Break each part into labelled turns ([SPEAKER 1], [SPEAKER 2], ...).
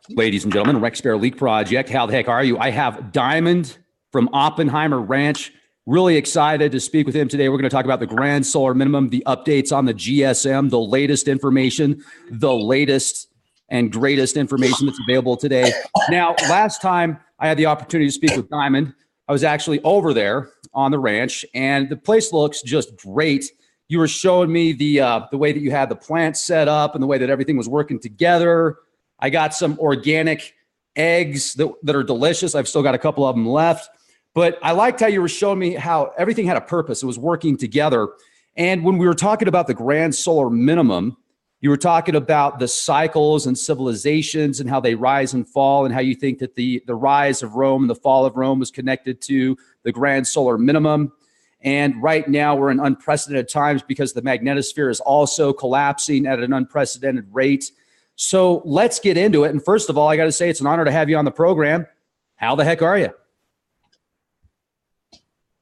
[SPEAKER 1] Ladies and gentlemen, v.i.a.g.r.a project. How the heck are you? I have Diamond from Oppenheimer Ranch. Really excited to speak with him today. We're going to talk about the grand solar minimum, the updates on the GSM, the latest information, the latest and greatest information that's available today. Now, last time I had the opportunity to speak with Diamond, I was actually over there on the ranch, and the place looks just great. You were showing me the way that you had the plant set up and the way that everything was working together. I got some organic eggs that are delicious. I've still got a couple of them left. But I liked how you were showing me how everything had a purpose. It was working together. And when we were talking about the grand solar minimum, you were talking about the cycles and civilizations and how they rise and fall, and how you think that the rise of Rome and the fall of Rome was connected to the grand solar minimum. And right now we're in unprecedented times because the magnetosphere is also collapsing at an unprecedented rate. So let's get into it. And first of all, I got to say it's an honor to have you on the program. How the heck are you?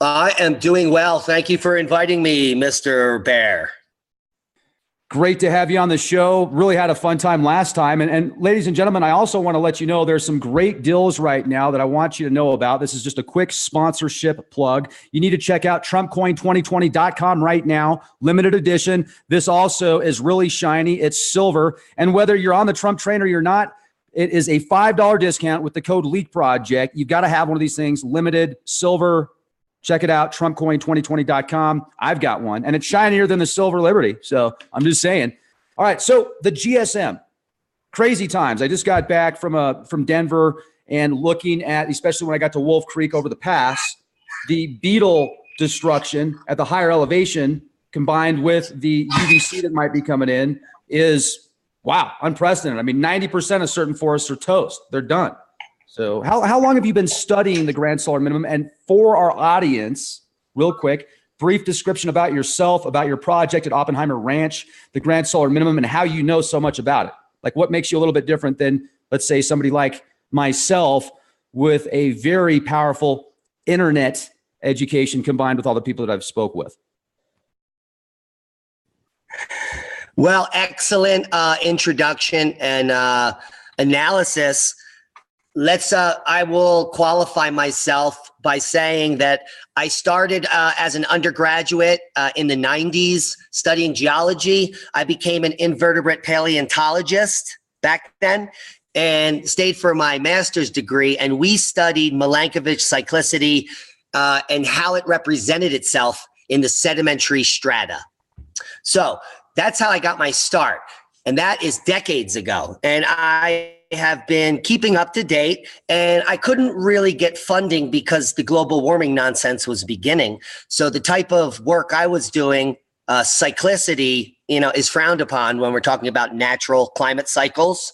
[SPEAKER 2] I am doing well. Thank you for inviting me, Mr. Bear.
[SPEAKER 1] Great to have you on the show. Really had a fun time last time. And ladies and gentlemen, I also want to let you know there's some great deals right now that I want you to know about. This is just a quick sponsorship plug. You need to check out TrumpCoin2020.com right now. Limited edition. This also is really shiny. It's silver. And whether you're on the Trump train or you're not, it is a $5 discount with the code LEAK Project. You've got to have one of these things. Limited, silver. Check it out, TrumpCoin2020.com. I've got one, and it's shinier than the Silver Liberty. So I'm just saying. All right, so the GSM, crazy times. I just got back from Denver and looking at, especially when I got to Wolf Creek over the pass, the beetle destruction at the higher elevation combined with the UVC that might be coming in is, wow, unprecedented. I mean, 90% of certain forests are toast. They're done. So how long have you been studying the grand solar minimum? And for our audience, real quick, brief description about yourself, about your project at Oppenheimer Ranch, the grand solar minimum, and how you know so much about it. Like what makes you a little bit different than, let's say, somebody like myself with a very powerful internet education combined with all the people that I've spoke with.
[SPEAKER 2] Well, excellent introduction and analysis. I will qualify myself by saying that I started as an undergraduate in the 90s studying geology. I became an invertebrate paleontologist back then and stayed for my master's degree. And we studied Milankovitch cyclicity and how it represented itself in the sedimentary strata. So that's how I got my start. And that is decades ago. And I have been keeping up to date, and I couldn't really get funding because the global warming nonsense was beginning. So the type of work I was doing, cyclicity, is frowned upon when we're talking about natural climate cycles.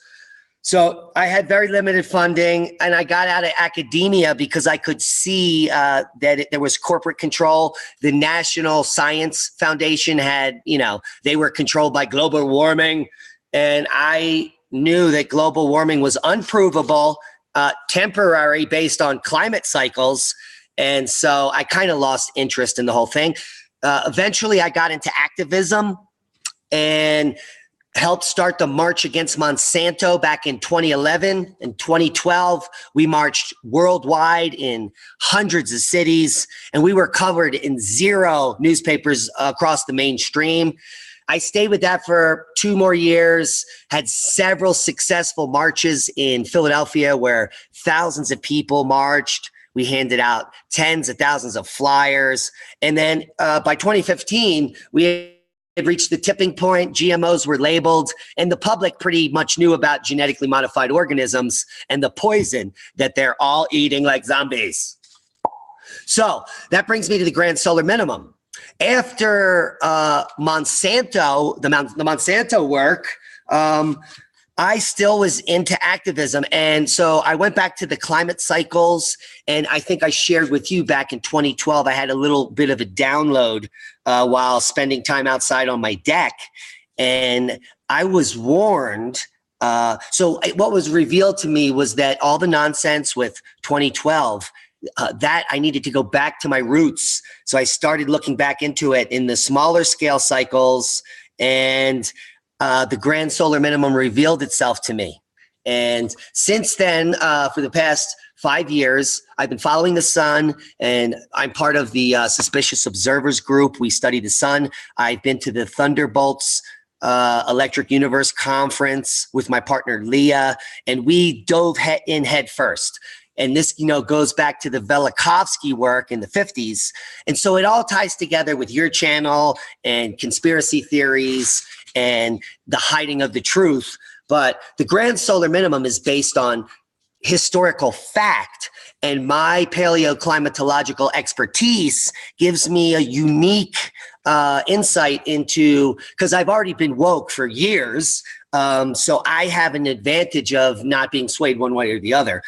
[SPEAKER 2] So I had very limited funding, and I got out of academia because I could see that there was corporate control. The National Science Foundation had, they were controlled by global warming, and I knew that global warming was unprovable, temporary based on climate cycles. And so I kind of lost interest in the whole thing. Eventually I got into activism and helped start the march against Monsanto back in 2011. In 2012, we marched worldwide in hundreds of cities, and we were covered in 0 newspapers across the mainstream. I stayed with that for 2 more years, had several successful marches in Philadelphia where thousands of people marched. We handed out tens of thousands of flyers. And then by 2015, we had reached the tipping point. GMOs were labeled, and the public pretty much knew about genetically modified organisms and the poison that they're all eating like zombies. So that brings me to the grand solar minimum. After Monsanto, the Monsanto work, I still was into activism. And so I went back to the climate cycles, and I think I shared with you back in 2012, I had a little bit of a download while spending time outside on my deck. And I was warned. So what was revealed to me was that all the nonsense with 2012, that I needed to go back to my roots. So I started looking back into it in the smaller scale cycles, and the grand solar minimum revealed itself to me. And since then, for the past 5 years, I've been following the sun, and I'm part of the Suspicious Observers group. We study the sun. I've been to the Thunderbolts Electric Universe conference with my partner Leah, and we dove in head first. And this, goes back to the Velikovsky work in the 50s. And so it all ties together with your channel and conspiracy theories and the hiding of the truth. But the grand solar minimum is based on historical fact. And my paleoclimatological expertise gives me a unique insight into, because I've already been woke for years. So I have an advantage of not being swayed one way or the other.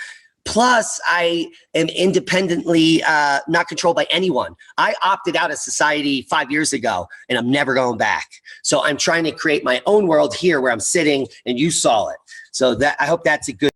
[SPEAKER 2] Plus, I am independently not controlled by anyone. I opted out of society 5 years ago, and I'm never going back. So I'm trying to create my own world here where I'm sitting, and you saw it. So I hope that's a good.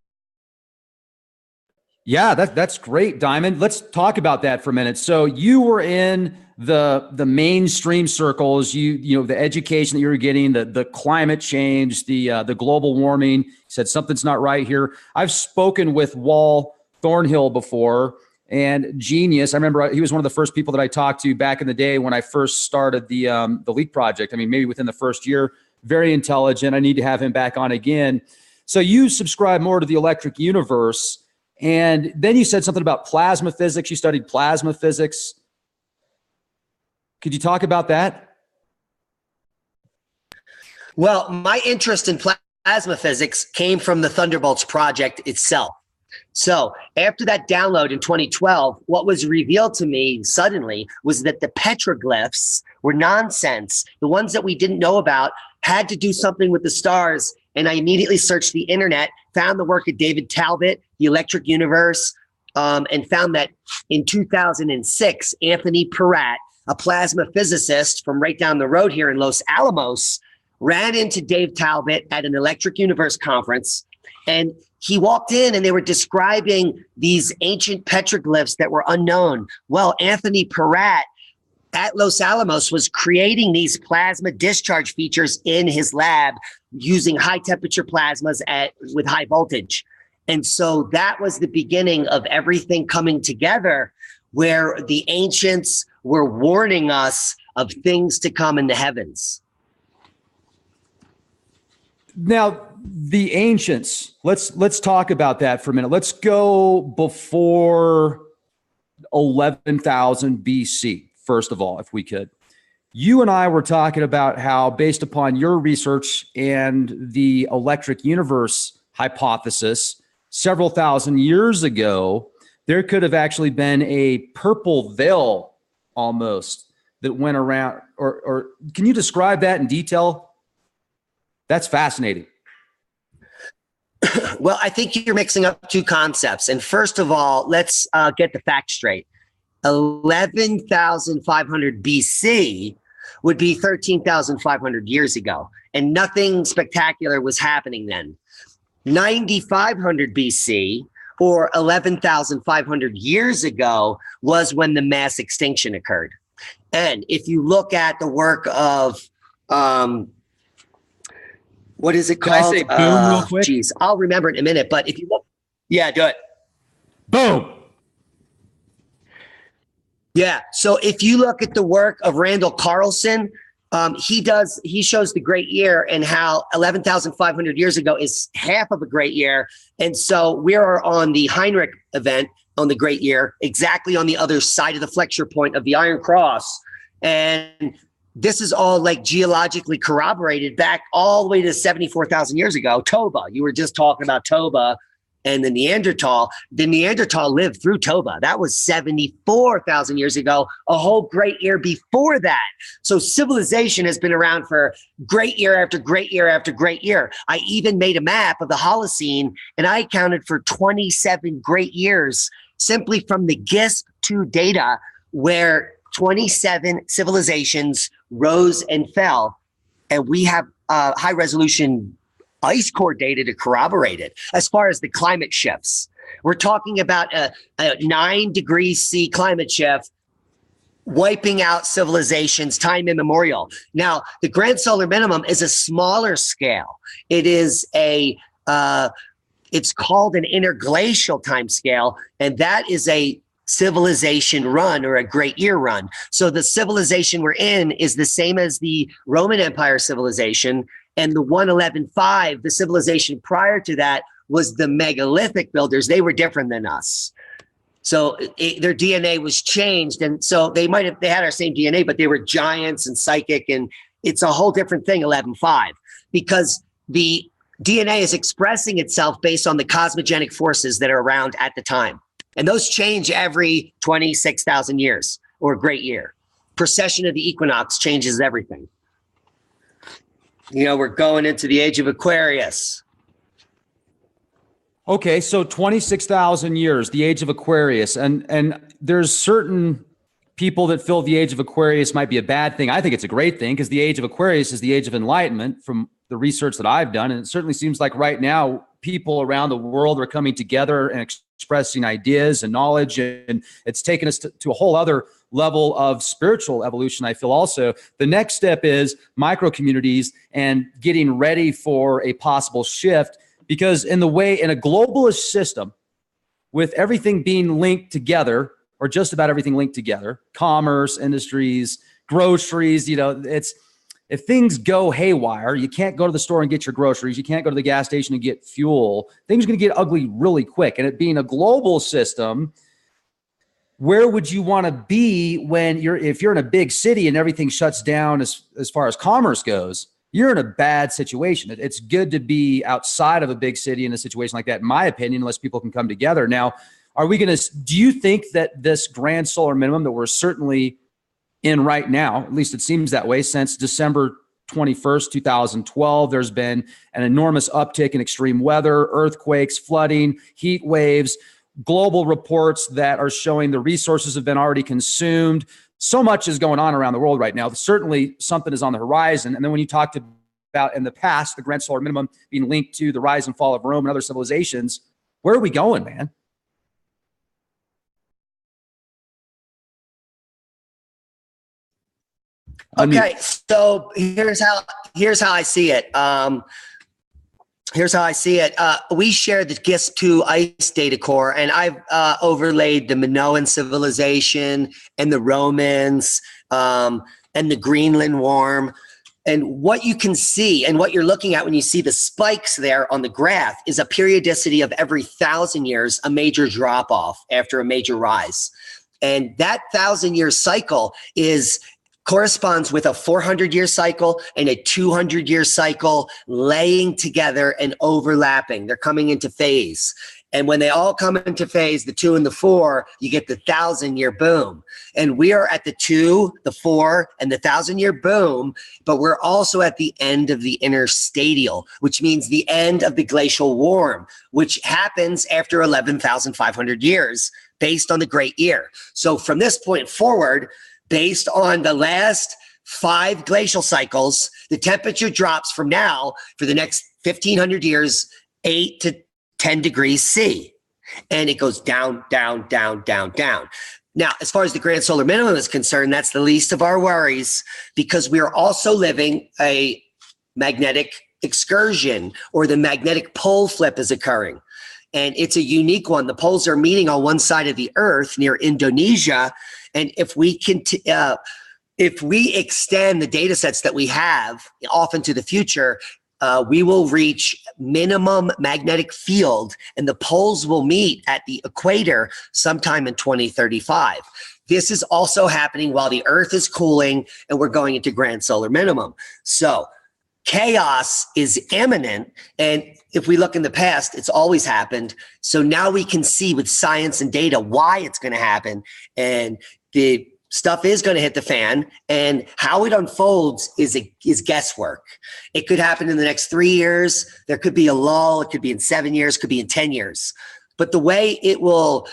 [SPEAKER 1] Yeah, that's great, Diamond. Let's talk about that for a minute. So you were in the mainstream circles, you know, the education that you were getting, the climate change, the global warming. You said something's not right here. I've spoken with Wal Thornhill before, and genius. I remember he was one of the first people that I talked to back in the day when I first started the Leak Project. I mean, maybe within the first year. Very intelligent. I need to have him back on again. So you subscribe more to the electric universe. And then you said something about plasma physics. You studied plasma physics. Could you talk about that?
[SPEAKER 2] Well, my interest in plasma physics came from the Thunderbolts project itself. So after that download in 2012, what was revealed to me suddenly was that the petroglyphs were nonsense. The ones that we didn't know about had to do something with the stars. And I immediately searched the internet, found the work of David Talbot, The Electric Universe, and found that in 2006, Anthony Peratt, a plasma physicist from right down the road here in Los Alamos, ran into Dave Talbot at an Electric Universe conference. And he walked in and they were describing these ancient petroglyphs that were unknown. Well, Anthony Peratt at Los Alamos was creating these plasma discharge features in his lab using high temperature plasmas with high voltage. And so that was the beginning of everything coming together, where the ancients were warning us of things to come in the heavens.
[SPEAKER 1] Now, the ancients, let's talk about that for a minute. Let's go before 11,000 BC, first of all, if we could. You and I were talking about how, based upon your research and the electric universe hypothesis, several thousand years ago, there could have actually been a purple veil almost that went around, or can you describe that in detail? That's fascinating.
[SPEAKER 2] Well, I think you're mixing up two concepts. And first of all, let's get the facts straight. 11,500 BC would be 13,500 years ago, and nothing spectacular was happening then. 9,500 BC, or 11,500 years ago, was when the mass extinction occurred. And if you look at the work of, what is it called?
[SPEAKER 1] Can I say boom real quick?
[SPEAKER 2] Geez, I'll remember it in a minute, but if you look, yeah, do it.
[SPEAKER 1] Boom.
[SPEAKER 2] Yeah. So if you look at the work of Randall Carlson, he shows the great year and how 11,500 years ago is half of a great year. And so we are on the Heinrich event on the great year, exactly on the other side of the flexure point of the Iron Cross. And this is all like geologically corroborated back all the way to 74,000 years ago. Toba, you were just talking about Toba. And the Neanderthal lived through Toba. That was 74,000 years ago, a whole great year before that. So civilization has been around for great year after great year after great year. I even made a map of the Holocene, and I accounted for 27 great years simply from the GISP-2 data, where 27 civilizations rose and fell. And we have high resolution ice core data to corroborate it. As far as the climate shifts, we're talking about a 9 degrees C climate shift wiping out civilizations time immemorial. Now, the grand solar minimum is a smaller scale. It is a it's called an interglacial time scale, and that is a civilization run or a great year run. So the civilization we're in is the same as the Roman Empire civilization, and the 111.5, the civilization prior to that, was the megalithic builders. They were different than us. So their DNA was changed. And so they had our same DNA, but they were giants and psychic. And it's a whole different thing, 11.5, because the DNA is expressing itself based on the cosmogenic forces that are around at the time. And those change every 26,000 years or a great year. Precession of the equinox changes everything. You know, we're going into the age of Aquarius.
[SPEAKER 1] Okay, so 26,000 years, the age of Aquarius. And there's certain people that feel the age of Aquarius might be a bad thing. I think it's a great thing because the age of Aquarius is the age of enlightenment from the research that I've done. And it certainly seems like right now, people around the world are coming together and expressing ideas and knowledge. And it's taken us to a whole other level of spiritual evolution. I feel also the next step is micro communities and getting ready for a possible shift. Because in a globalist system, with everything being linked together, or just about everything linked together, commerce, industries, groceries, if things go haywire, you can't go to the store and get your groceries, you can't go to the gas station and get fuel, things are going to get ugly really quick. And it being a global system, where would you want to be if you're in a big city and everything shuts down as far as commerce goes? You're in a bad situation. It's good to be outside of a big city in a situation like that, in my opinion, unless people can come together. Now, do you think that this grand solar minimum that we're certainly in right now, at least it seems that way, since December 21st, 2012, there's been an enormous uptick in extreme weather, earthquakes, flooding, heat waves, global reports that are showing the resources have been already consumed. So much is going on around the world right now. Certainly something is on the horizon. And then when you talked about in the past, the grand solar minimum being linked to the rise and fall of Rome and other civilizations, where are we going, man?
[SPEAKER 2] Okay, so here's how I see it. Here's how I see it. We share the GIS2 ice data core, and I've overlaid the Minoan civilization and the Romans and the Greenland warm. And what you can see and what you're looking at when you see the spikes there on the graph is a periodicity of every 1,000 years, a major drop off after a major rise. And that 1,000-year cycle corresponds with a 400-year cycle and a 200-year cycle laying together and overlapping. They're coming into phase. And when they all come into phase, the 2 and the 4, you get the 1,000-year boom. And we are at the 2, the 4, and the 1,000-year boom, but we're also at the end of the interstadial, which means the end of the glacial warm, which happens after 11,500 years based on the Great Year. So from this point forward, based on the last 5 glacial cycles, the temperature drops from now for the next 1,500 years, 8 to 10 degrees C. And it goes down, down, down, down, down. Now, as far as the grand solar minimum is concerned, that's the least of our worries because we are also living a magnetic excursion, or the magnetic pole flip is occurring. And it's a unique one. The poles are meeting on one side of the Earth near Indonesia. And if we extend the data sets that we have off into the future, we will reach minimum magnetic field, and the poles will meet at the equator sometime in 2035. This is also happening while the Earth is cooling and we're going into grand solar minimum. So chaos is imminent, and if we look in the past, it's always happened. So now we can see with science and data why it's going to happen, and the stuff is going to hit the fan, and how it unfolds is guesswork. It could happen in the next 3 years. There could be a lull. It could be in 7 years, could be in 10 years. But the way it will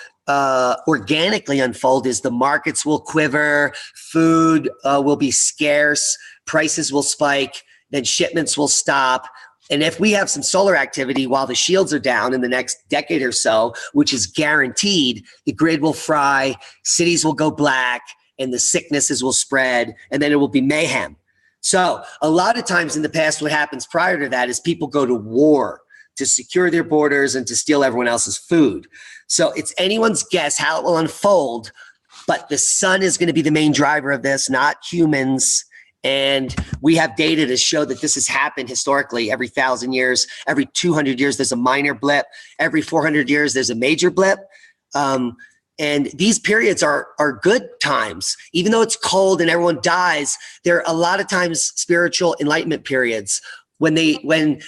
[SPEAKER 2] organically unfold is the markets will quiver, food will be scarce, prices will spike, then shipments will stop. And if we have some solar activity while the shields are down in the next decade or so, which is guaranteed, the grid will fry, cities will go black, and the sicknesses will spread, and then it will be mayhem. So a lot of times in the past, what happens prior to that is people go to war to secure their borders and to steal everyone else's food. So it's anyone's guess how it will unfold, but the sun is going to be the main driver of this, not humans. And we have data to show that this has happened historically. Every 1,000 years, every 200 years, there's a minor blip. Every 400 years, there's a major blip. And these periods are good times. Even though it's cold and everyone dies, they're a lot of times spiritual enlightenment periods. When the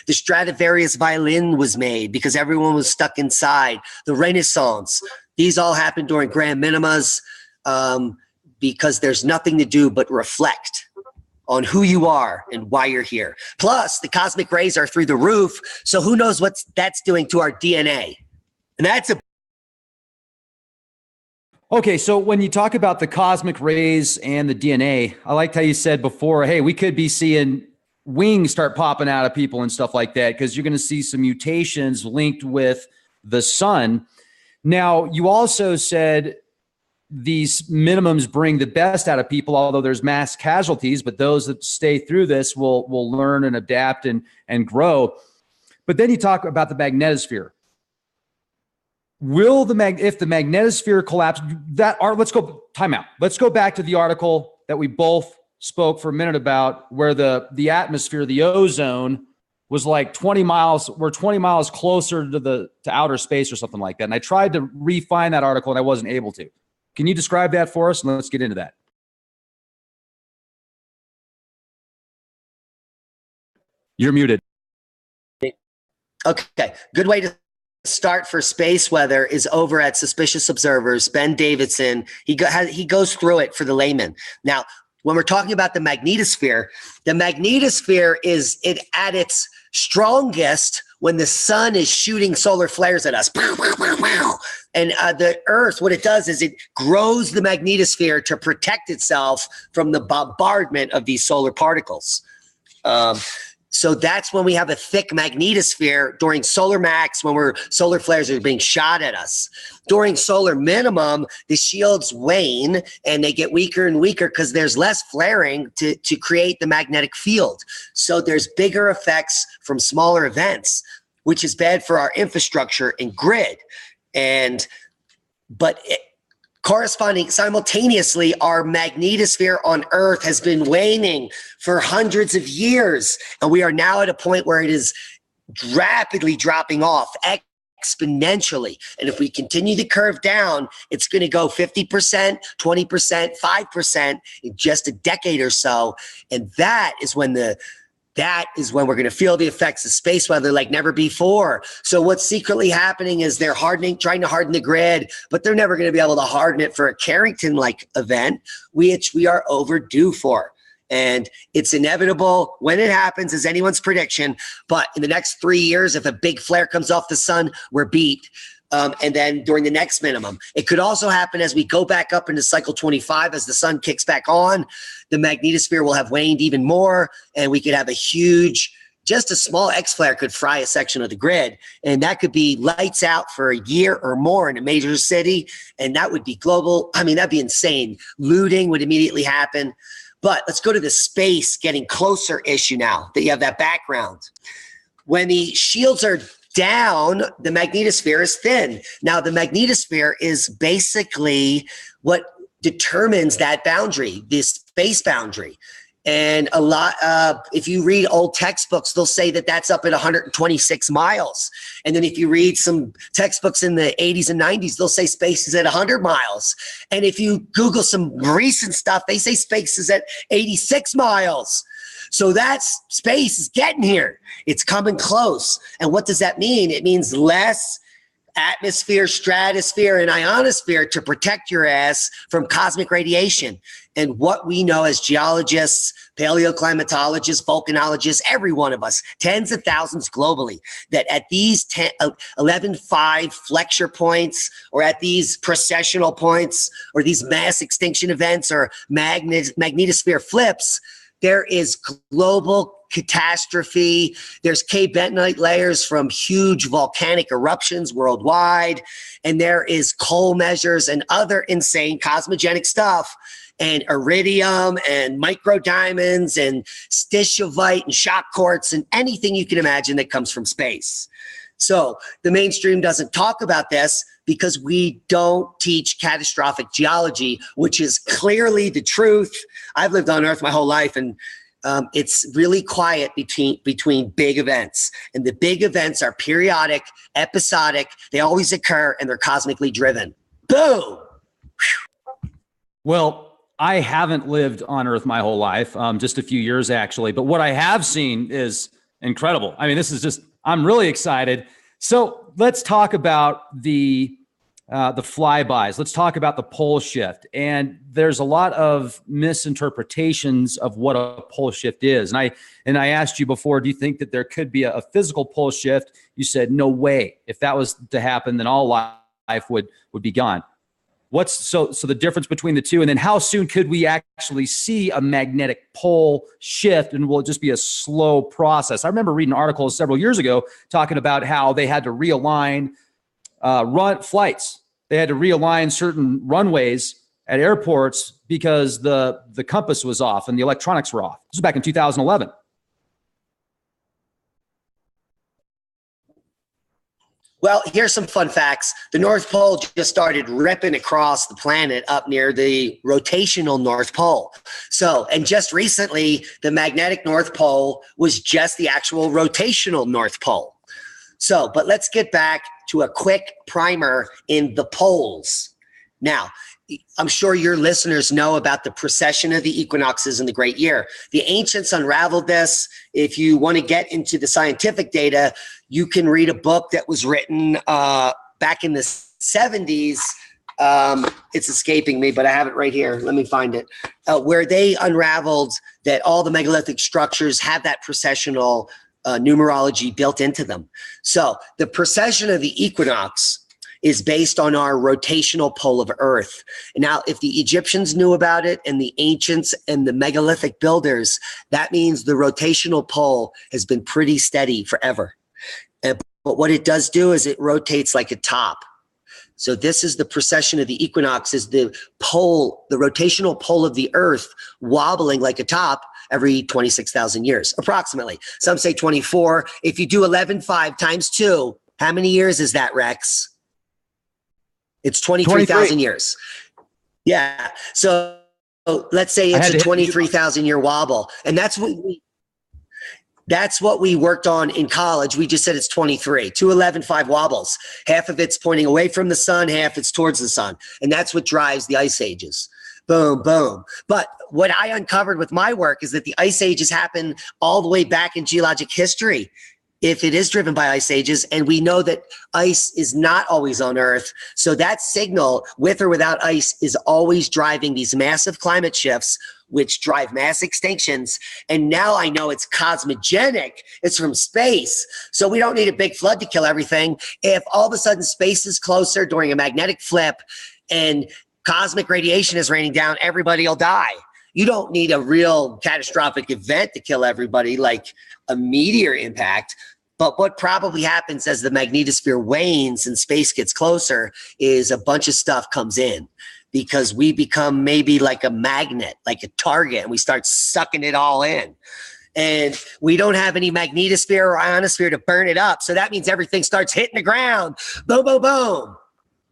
[SPEAKER 2] Stradivarius violin was made because everyone was stuck inside, the Renaissance, these all happened during grand minimas because there's nothing to do but reflect on who you are and why you're here. Plus, the cosmic rays are through the roof, so who knows what that's doing to our DNA. And that's a
[SPEAKER 1] Okay, so when you talk about the cosmic rays and the DNA, I liked how you said before, hey, we could be seeing wings start popping out of people and stuff like that because you're going to see some mutations linked with the sun. Now, you also said these minimums bring the best out of people, although there's mass casualties, but those that stay through this will learn and adapt and grow. But then you talk about the magnetosphere. Will if the magnetosphere collapse, let's go time out. Let's go back to the article that we both spoke for a minute about where the atmosphere, the ozone was like 20 miles, we're 20 miles closer to outer space or something like that. And I tried to refine that article and I wasn't able to. Can you describe that for us? And let's get into that. You're muted.
[SPEAKER 2] Okay. Good way to start for space weather is over at Suspicious Observers. Ben Davidson, he goes through it for the layman. Now, when we're talking about the magnetosphere is it at its strongest when the sun is shooting solar flares at us. And the Earth, what it does is it grows the magnetosphere to protect itself from the bombardment of these solar particles. So that's when we have a thick magnetosphere during solar max, when solar flares are being shot at us. During solar minimum, the shields wane and they get weaker and weaker because there's less flaring to create the magnetic field. So there's bigger effects from smaller events, which is bad for our infrastructure and grid. But corresponding simultaneously, our magnetosphere on Earth has been waning for hundreds of years. And we are now at a point where it is rapidly dropping off exponentially. And if we continue the curve down, it's going to go 50%, 20%, 5% in just a decade or so. And that is when we're going to feel the effects of space weather like never before. So what's secretly happening is they're trying to harden the grid, but they're never going to be able to harden it for a Carrington-like event, which we are overdue for. And it's inevitable when it happens, is anyone's prediction. But in the next 3 years, if a big flare comes off the sun, we're beat. And then during the next minimum, it could also happen as we go back up into cycle 25, as the sun kicks back on, the magnetosphere will have waned even more. And we could have just a small X flare could fry a section of the grid. And that could be lights out for a year or more in a major city. And that would be global. I mean, that'd be insane. Looting would immediately happen. But let's go to the space getting closer issue now that you have that background. When the shields are down, the magnetosphere is thin. Now, the magnetosphere is basically what determines that boundary, this space boundary. And if you read old textbooks, they'll say that that's up at 126 miles. And then if you read some textbooks in the 80s and 90s, they'll say space is at 100 miles. And if you Google some recent stuff, they say space is at 86 miles. So that's space is getting here. It's coming close. And what does that mean? It means less atmosphere, stratosphere, and ionosphere to protect your ass from cosmic radiation. And what we know as geologists, paleoclimatologists, volcanologists, every one of us, tens of thousands globally, that at these 11.5 flexure points, or at these precessional points, or these mass extinction events, or magnetosphere flips, there is global catastrophe. There's K-bentonite layers from huge volcanic eruptions worldwide. And there is coal measures and other insane cosmogenic stuff, and iridium and micro diamonds and stishovite and shock quartz and anything you can imagine that comes from space. So the mainstream doesn't talk about this because we don't teach catastrophic geology, which is clearly the truth. I've lived on Earth my whole life, and it's really quiet between big events. And the big events are periodic, episodic. They always occur, and they're cosmically driven. Boom.
[SPEAKER 1] Well, I haven't lived on Earth my whole life, just a few years actually. But what I have seen is incredible. I mean, this is just, I'm really excited. So let's talk about the flybys. Let's talk about the pole shift. And there's a lot of misinterpretations of what a pole shift is. And I asked you before, do you think that there could be a physical pole shift? You said, no way. If that was to happen, then all life would be gone. What's so the difference between the two? And then how soon could we actually see a magnetic pole shift? And will it just be a slow process? I remember reading articles several years ago talking about how they had to realign flights. They had to realign certain runways at airports because the compass was off and the electronics were off. This was back in 2011.
[SPEAKER 2] Well, here's some fun facts. The North Pole just started ripping across the planet up near the rotational North Pole. So, and just recently, the magnetic North Pole was just the actual rotational North Pole. So, but let's get back to a quick primer in the poles. Now, I'm sure your listeners know about the precession of the equinoxes in the Great Year. The ancients unraveled this. If you want to get into the scientific data, you can read a book that was written back in the 70s. It's escaping me, but I have it right here. Let me find it. Where they unraveled that all the megalithic structures have that precessional numerology built into them. So the precession of the equinox is based on our rotational pole of Earth. Now, if the Egyptians knew about it and the ancients and the megalithic builders, that means the rotational pole has been pretty steady forever. But what it does do is it rotates like a top. So this is the precession of the equinox, is the pole, the rotational pole of the Earth wobbling like a top every 26,000 years, approximately. Some say 24. If you do 11.5 times 2, how many years is that, Rex? It's 23,000 years. Yeah. So let's say it's a 23,000 year wobble. And that's what we worked on in college. We just said it's 23, 211.5 wobbles. Half of it's pointing away from the sun, half it's towards the sun. And that's what drives the ice ages. Boom, boom. But what I uncovered with my work is that the ice ages happen all the way back in geologic history, if it is driven by ice ages. And we know that ice is not always on Earth. So that signal, with or without ice, is always driving these massive climate shifts, which drive mass extinctions. And now I know it's cosmogenic. It's from space. So we don't need a big flood to kill everything. If all of a sudden space is closer during a magnetic flip and cosmic radiation is raining down, everybody will die. You don't need a real catastrophic event to kill everybody, like a meteor impact. But what probably happens as the magnetosphere wanes and space gets closer is a bunch of stuff comes in, because we become maybe like a magnet, like a target, and we start sucking it all in. And we don't have any magnetosphere or ionosphere to burn it up. So that means everything starts hitting the ground. Boom, boom, boom.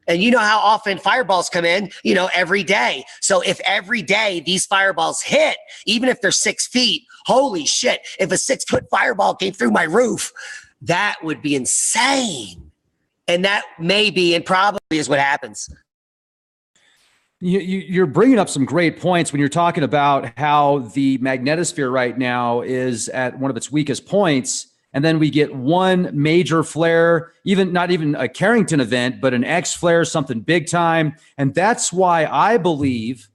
[SPEAKER 2] And you know how often fireballs come in, every day. So if every day these fireballs hit, even if they're 6 feet, holy shit, if a 6-foot fireball came through my roof, that would be insane. And that may be, and probably is what happens.
[SPEAKER 1] You're bringing up some great points when you're talking about how the magnetosphere right now is at one of its weakest points. And then we get one major flare, not even a Carrington event, but an X flare, something big time. And that's why I believe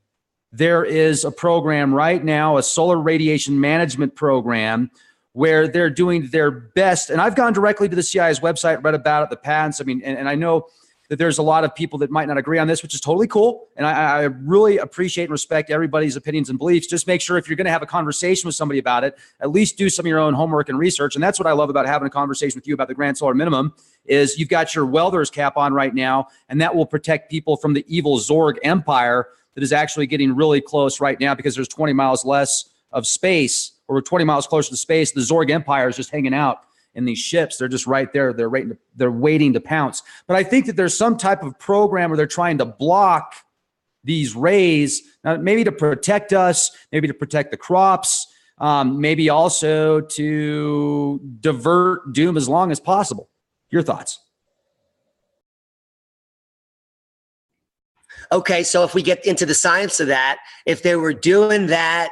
[SPEAKER 1] there is a program right now, a solar radiation management program, where they're doing their best. And I've gone directly to the CIA's website, read about it, the patents. I mean, and I know that there's a lot of people that might not agree on this, which is totally cool. And I really appreciate and respect everybody's opinions and beliefs. Just make sure if you're going to have a conversation with somebody about it, at least do some of your own homework and research. And that's what I love about having a conversation with you about the Grand Solar Minimum, is you've got your welder's cap on right now, and that will protect people from the evil Zorg empire that is actually getting really close right now, because there's 20 miles less of space, or 20 miles closer to space. The Zorg empire is just hanging out in these ships. They're just right there. They're waiting to pounce. But I think that there's some type of program where they're trying to block these rays, maybe to protect us, maybe to protect the crops, maybe also to divert doom as long as possible. Your thoughts?
[SPEAKER 2] Okay, so if we get into the science of that, if they were doing that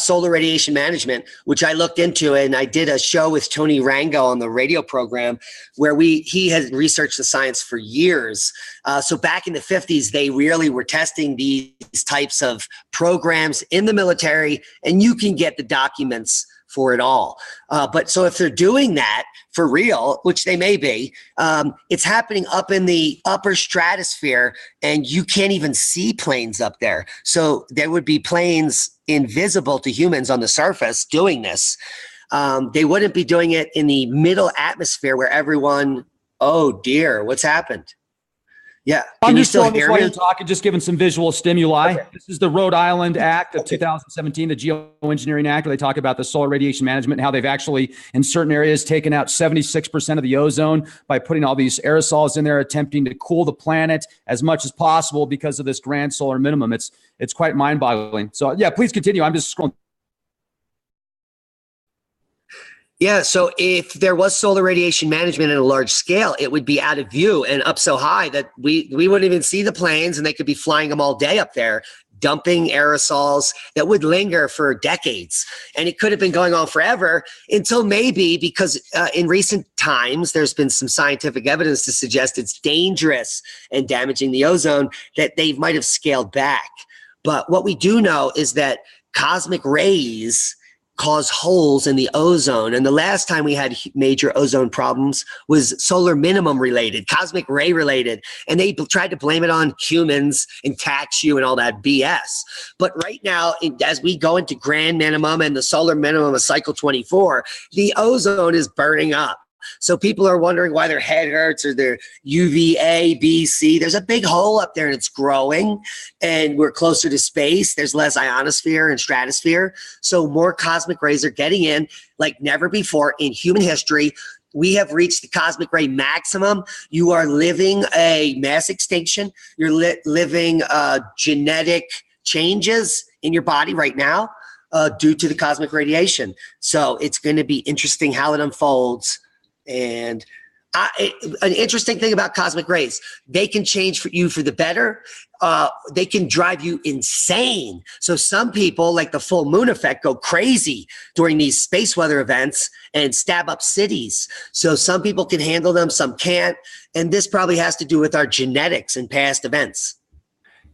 [SPEAKER 2] solar radiation management, which I looked into, and I did a show with Tony Rango on the radio program where he has researched the science for years. So back in the 50s, they really were testing these types of programs in the military, and you can get the documents for it all. But so if they're doing that for real, which they may be, it's happening up in the upper stratosphere, and you can't even see planes up there. So there would be planes invisible to humans on the surface doing this. They wouldn't be doing it in the middle atmosphere where everyone, oh dear, what's happened? Yeah.
[SPEAKER 1] I'm just still hear me while you're talking, just giving some visual stimuli. Okay. This is the Rhode Island Act of 2017, the Geoengineering Act, where they talk about the solar radiation management and how they've actually, in certain areas, taken out 76% of the ozone by putting all these aerosols in there, attempting to cool the planet as much as possible because of this grand solar minimum. It's quite mind-boggling. So yeah, please continue. I'm just scrolling.
[SPEAKER 2] Yeah, so if there was solar radiation management at a large scale, it would be out of view and up so high that we wouldn't even see the planes, and they could be flying them all day up there, dumping aerosols that would linger for decades. And it could have been going on forever until maybe, because in recent times, there's been some scientific evidence to suggest it's dangerous and damaging the ozone, that they might have scaled back. But what we do know is that cosmic rays cause holes in the ozone. And the last time we had major ozone problems was solar minimum related, cosmic ray related. And they tried to blame it on humans and tax you and all that BS. But right now, as we go into grand minimum and the solar minimum of cycle 24, the ozone is burning up. So people are wondering why their head hurts or their UVA, B, C. There's a big hole up there and it's growing, and we're closer to space. There's less ionosphere and stratosphere. So more cosmic rays are getting in like never before in human history. We have reached the cosmic ray maximum. You are living a mass extinction. You're living genetic changes in your body right now due to the cosmic radiation. So it's going to be interesting how it unfolds. And an interesting thing about cosmic rays, they can change for you for the better. They can drive you insane. So some people, like the full moon effect, go crazy during these space weather events and stab up cities. So some people can handle them, some can't. And this probably has to do with our genetics and past events.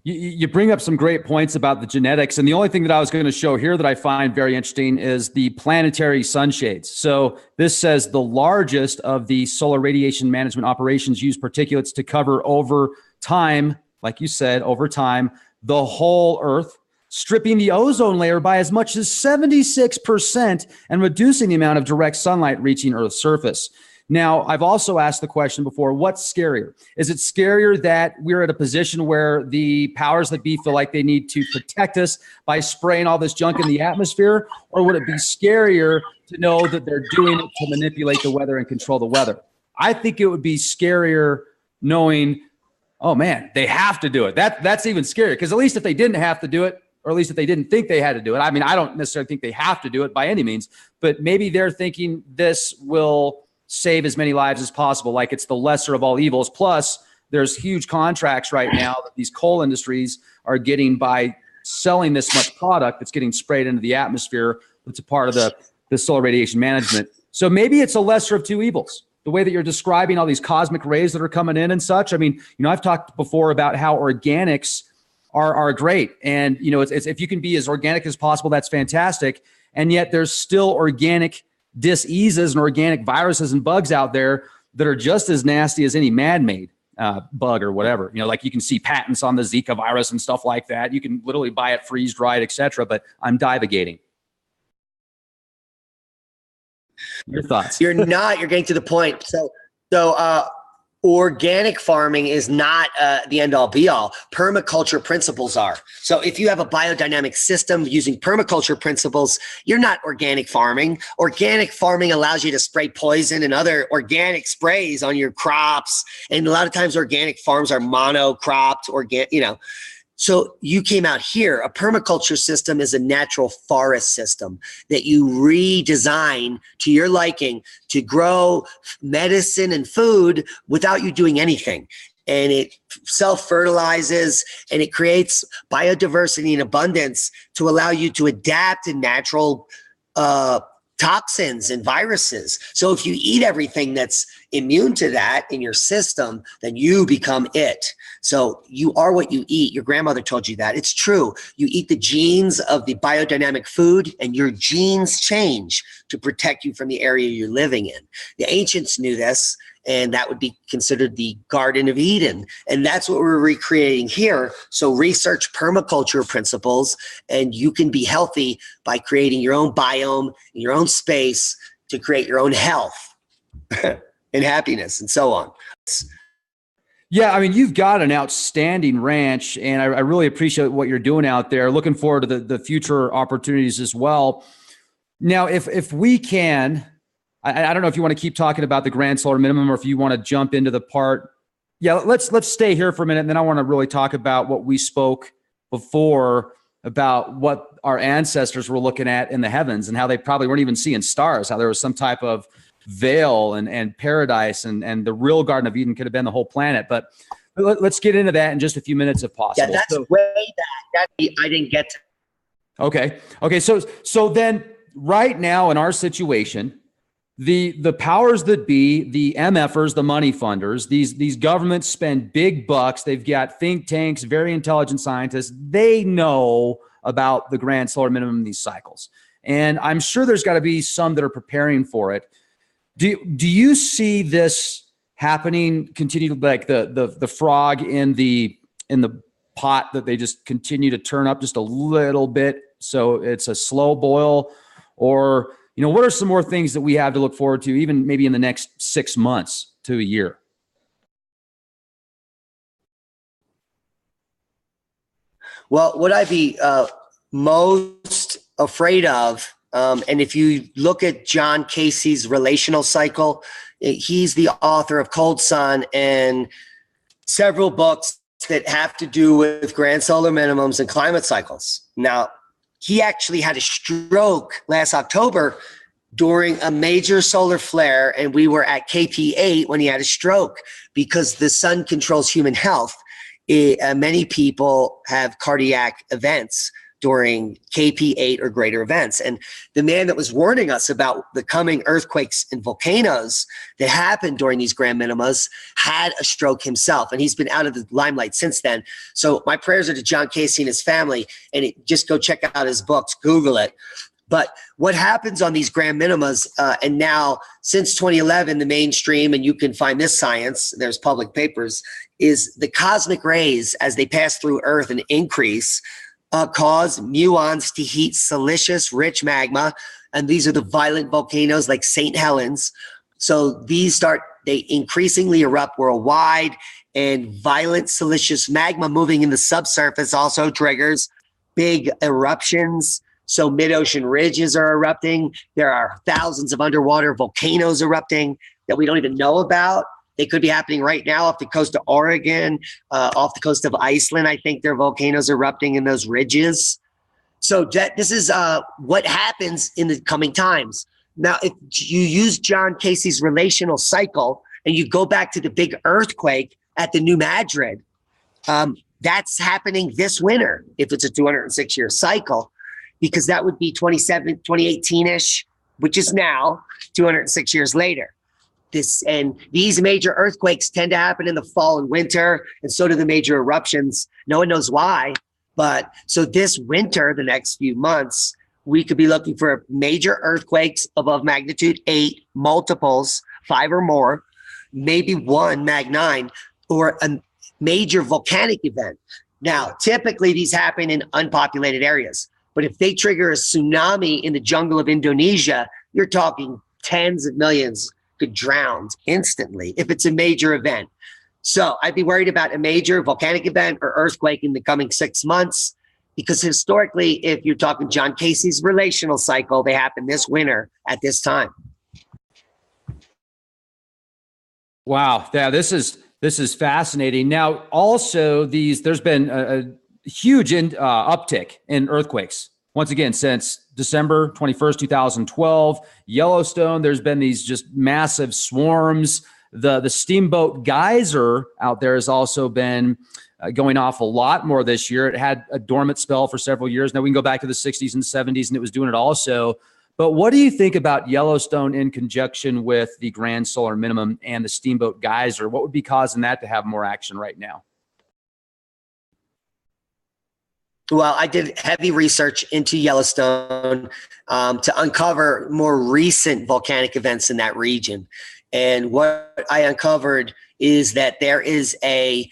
[SPEAKER 1] You bring up some great points about the genetics. And the only thing that I was going to show here that I find very interesting is the planetary sunshades. So this says the largest of the solar radiation management operations use particulates to cover over time, like you said, over time, the whole Earth, stripping the ozone layer by as much as 76% and reducing the amount of direct sunlight reaching Earth's surface. Now, I've also asked the question before, what's scarier? Is it scarier that we're at a position where the powers that be feel like they need to protect us by spraying all this junk in the atmosphere? Or would it be scarier to know that they're doing it to manipulate the weather and control the weather? I think it would be scarier knowing, oh man, they have to do it. That's even scarier, because at least if they didn't have to do it, or at least if they didn't think they had to do it, I mean, I don't necessarily think they have to do it by any means, but maybe they're thinking this will save as many lives as possible, like it's the lesser of all evils. Plus, there's huge contracts right now that these coal industries are getting by selling this much product that's getting sprayed into the atmosphere. It's a part of the solar radiation management. So maybe it's a lesser of two evils, the way that you're describing all these cosmic rays that are coming in and such. I mean, I've talked before about how organics are great. And, it's if you can be as organic as possible, that's fantastic. And yet there's still organic diseases and organic viruses and bugs out there that are just as nasty as any man-made bug or whatever. Like you can see patents on the Zika virus and stuff like that. You can literally buy it freeze-dried, etc. But I'm divagating. Your thoughts?
[SPEAKER 2] You're not. You're getting to the point. So Organic farming is not the end-all be-all. Permaculture principles are. So if you have a biodynamic system using permaculture principles, you're not organic farming. Organic farming allows you to spray poison and other organic sprays on your crops. And a lot of times organic farms are monocropped, So you came out here. A permaculture system is a natural forest system that you redesign to your liking to grow medicine and food without you doing anything. And it self-fertilizes and it creates biodiversity and abundance to allow you to adapt to natural toxins and viruses. So if you eat everything that's immune to that in your system, then you become it. So you are what you eat. Your grandmother told you that. It's true. You eat the genes of the biodynamic food and your genes change to protect you from the area you're living in. The ancients knew this, and that would be considered the Garden of Eden. And that's what we're recreating here. So research permaculture principles, and you can be healthy by creating your own biome, your own space to create your own health and happiness and so on.
[SPEAKER 1] Yeah, I mean, you've got an outstanding ranch, and I really appreciate what you're doing out there. Looking forward to the future opportunities as well. Now, if we can, I don't know if you want to keep talking about the grand solar minimum or if you want to jump into the part. Yeah, let's stay here for a minute, and then I want to really talk about what we spoke before about what our ancestors were looking at in the heavens and how they probably weren't even seeing stars, how there was some type of veil and paradise and the real Garden of Eden could have been the whole planet. But let's get into that in just a few minutes if possible.
[SPEAKER 2] Yeah, that's way back. I didn't get to.
[SPEAKER 1] Okay. So then right now in our situation, the powers that be, the MFers, the money funders, these governments spend big bucks. They've got think tanks, very intelligent scientists. They know about the grand solar minimum in these cycles. And I'm sure there's got to be some that are preparing for it. Do you see this happening, continue like the frog in the pot that they just continue to turn up just a little bit so it's a slow boil? Or, what are some more things that we have to look forward to, even maybe in the next 6 months to a year?
[SPEAKER 2] Well, what I'd be most afraid of, and if you look at John Casey's relational cycle, he's the author of Cold Sun and several books that have to do with grand solar minimums and climate cycles. Now, he actually had a stroke last October during a major solar flare, and we were at KP8 when he had a stroke because the sun controls human health. Many people have cardiac events during KP8 or greater events. And the man that was warning us about the coming earthquakes and volcanoes that happened during these grand minimas had a stroke himself. And he's been out of the limelight since then. So my prayers are to John Casey and his family, and just go check out his books, Google it. But what happens on these grand minimas, and now since 2011, the mainstream, and you can find this science, there's public papers, is the cosmic rays as they pass through Earth and increase, cause muons to heat silicious, rich magma. And these are the violent volcanoes like St. Helens. So they increasingly erupt worldwide, and violent silicious magma moving in the subsurface also triggers big eruptions. So mid-ocean ridges are erupting. There are thousands of underwater volcanoes erupting that we don't even know about. They could be happening right now off the coast of Oregon, off the coast of Iceland. I think there are volcanoes erupting in those ridges. So this is what happens in the coming times. Now, if you use John Casey's relational cycle and you go back to the big earthquake at the New Madrid, that's happening this winter if it's a 206-year cycle, because that would be 2018-ish, which is now 206 years later. These major earthquakes tend to happen in the fall and winter, and so do the major eruptions. No one knows why, but so this winter, the next few months, we could be looking for major earthquakes above magnitude 8, multiples, 5 or more, maybe 1 mag 9, or a major volcanic event. Now, typically these happen in unpopulated areas, but if they trigger a tsunami in the jungle of Indonesia, you're talking tens of millions could drown instantly if it's a major event. So I'd be worried about a major volcanic event or earthquake in the coming 6 months, because historically, if you're talking John Casey's relational cycle, they happen this winter at this time.
[SPEAKER 1] Wow. Yeah, this is fascinating. Now, also there's been a huge uptick in earthquakes. Once again, since December 21st, 2012, Yellowstone, there's been these just massive swarms. The steamboat geyser out there has also been going off a lot more this year. It had a dormant spell for several years. Now we can go back to the 60s and 70s, and it was doing it also. But what do you think about Yellowstone in conjunction with the grand solar minimum and the steamboat geyser? What would be causing that to have more action right now?
[SPEAKER 2] Well, I did heavy research into Yellowstone to uncover more recent volcanic events in that region. And what I uncovered is that there is a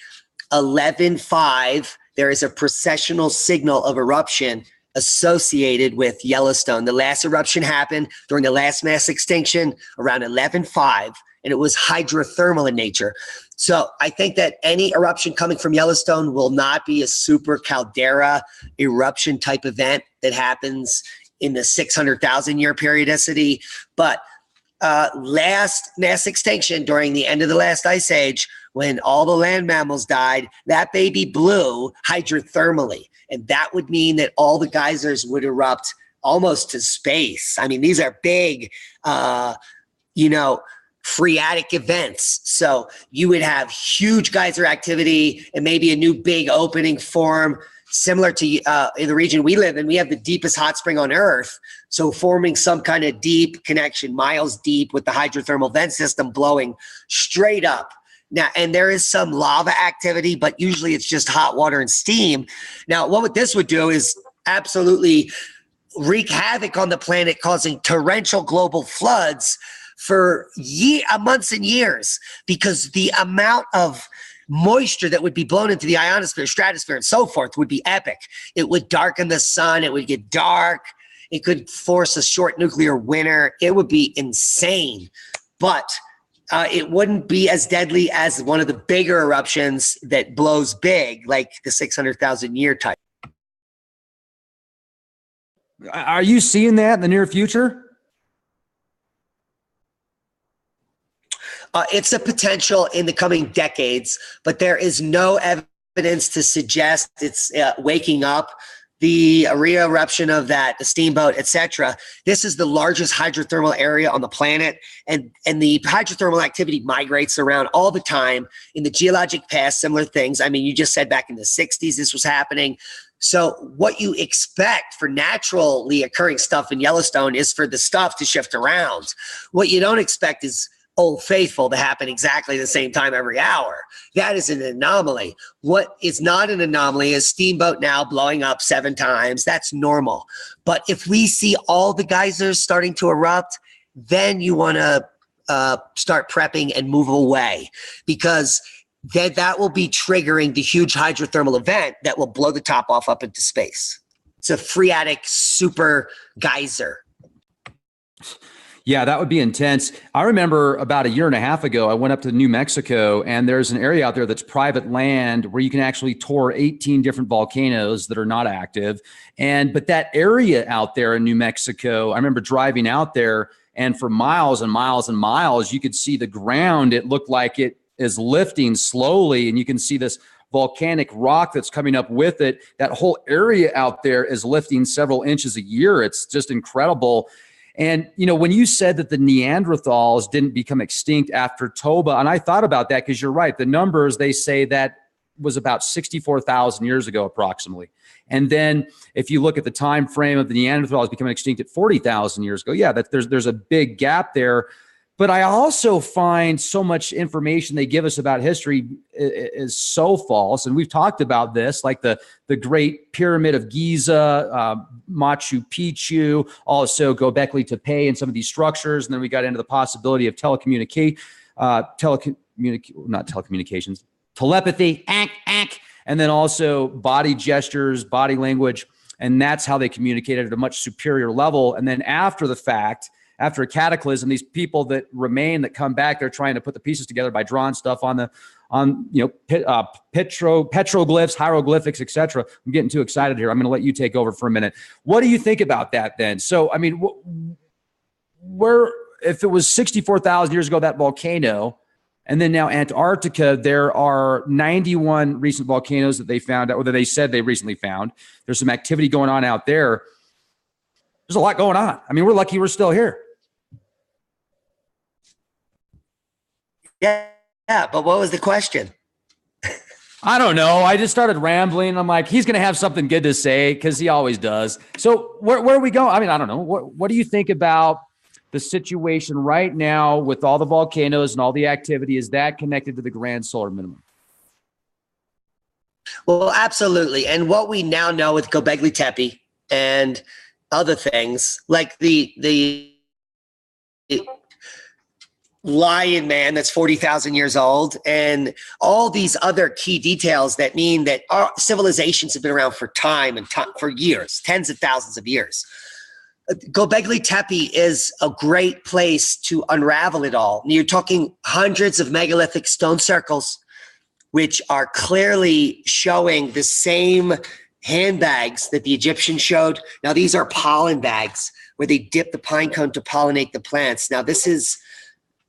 [SPEAKER 2] 11.5, there is a precessional signal of eruption associated with Yellowstone. The last eruption happened during the last mass extinction around 11.5, and it was hydrothermal in nature. So I think that any eruption coming from Yellowstone will not be a super caldera eruption type event that happens in the 600,000 year periodicity. But last mass extinction during the end of the last ice age, when all the land mammals died, that baby blew hydrothermally. And that would mean that all the geysers would erupt almost to space. I mean, these are big, phreatic events. So you would have huge geyser activity and maybe a new big opening form, similar to in the region we live in. We have the deepest hot spring on Earth. So forming some kind of deep connection, miles deep, with the hydrothermal vent system blowing straight up. Now, and there is some lava activity, but usually it's just hot water and steam. Now, what this would do is absolutely wreak havoc on the planet, causing torrential global floods for months and years, because the amount of moisture that would be blown into the ionosphere, stratosphere, and so forth would be epic. It would darken the sun. It would get dark. It could force a short nuclear winter. It would be insane, but it wouldn't be as deadly as one of the bigger eruptions that blows big, like the 600,000 year type.
[SPEAKER 1] Are you seeing that in the near future?
[SPEAKER 2] It's a potential in the coming decades, but there is no evidence to suggest it's waking up. The re-eruption of that, the steamboat, etc. This is the largest hydrothermal area on the planet, and the hydrothermal activity migrates around all the time. In the geologic past, similar things. I mean, you just said back in the 60s this was happening. So what you expect for naturally occurring stuff in Yellowstone is for the stuff to shift around. What you don't expect is Old Faithful to happen exactly the same time every hour. That is an anomaly. What is not an anomaly is Steamboat now blowing up 7 times. That's normal. But if we see all the geysers starting to erupt, then you want to start prepping and move away, because then that will be triggering the huge hydrothermal event that will blow the top off up into space. It's a phreatic super geyser.
[SPEAKER 1] Yeah, that would be intense. I remember about a year and a half ago, I went up to New Mexico, and there's an area out there that's private land where you can actually tour 18 different volcanoes that are not active. But that area out there in New Mexico, I remember driving out there, and for miles and miles and miles, you could see the ground. It looked like it is lifting slowly, and you can see this volcanic rock that's coming up with it. That whole area out there is lifting several inches a year. It's just incredible. And, when you said that the Neanderthals didn't become extinct after Toba, and I thought about that, because you're right. The numbers, they say that was about 64,000 years ago, approximately. And then if you look at the time frame of the Neanderthals becoming extinct at 40,000 years ago, yeah, there's a big gap there. But I also find so much information they give us about history is so false. And we've talked about this, like the Great Pyramid of Giza, Machu Picchu, also Göbekli Tepe, and some of these structures. And then we got into the possibility of telepathy, and then also body gestures, body language. And that's how they communicated at a much superior level. And then after the fact, after a cataclysm, these people that remain, that come back, they're trying to put the pieces together by drawing stuff on petroglyphs, hieroglyphics, etc. I'm getting too excited here. I'm going to let you take over for a minute. What do you think about that then? So, I mean, if it was 64,000 years ago, that volcano, and then now Antarctica, there are 91 recent volcanoes that they found out, or that they said they recently found. There's some activity going on out there. There's a lot going on. I mean, we're lucky we're still here.
[SPEAKER 2] Yeah, but what was the question?
[SPEAKER 1] I don't know. I just started rambling. I'm like, he's going to have something good to say because he always does. So where are we going? I mean, I don't know. What do you think about the situation right now with all the volcanoes and all the activity? Is that connected to the grand solar minimum?
[SPEAKER 2] Well, absolutely. And what we now know with Göbekli Tepe and other things like the Lion Man that's 40,000 years old, and all these other key details that mean that our civilizations have been around for for years, tens of thousands of years. Göbekli Tepe is a great place to unravel it all. You're talking hundreds of megalithic stone circles, which are clearly showing the same handbags that the Egyptians showed. Now, these are pollen bags where they dip the pine cone to pollinate the plants. Now, this is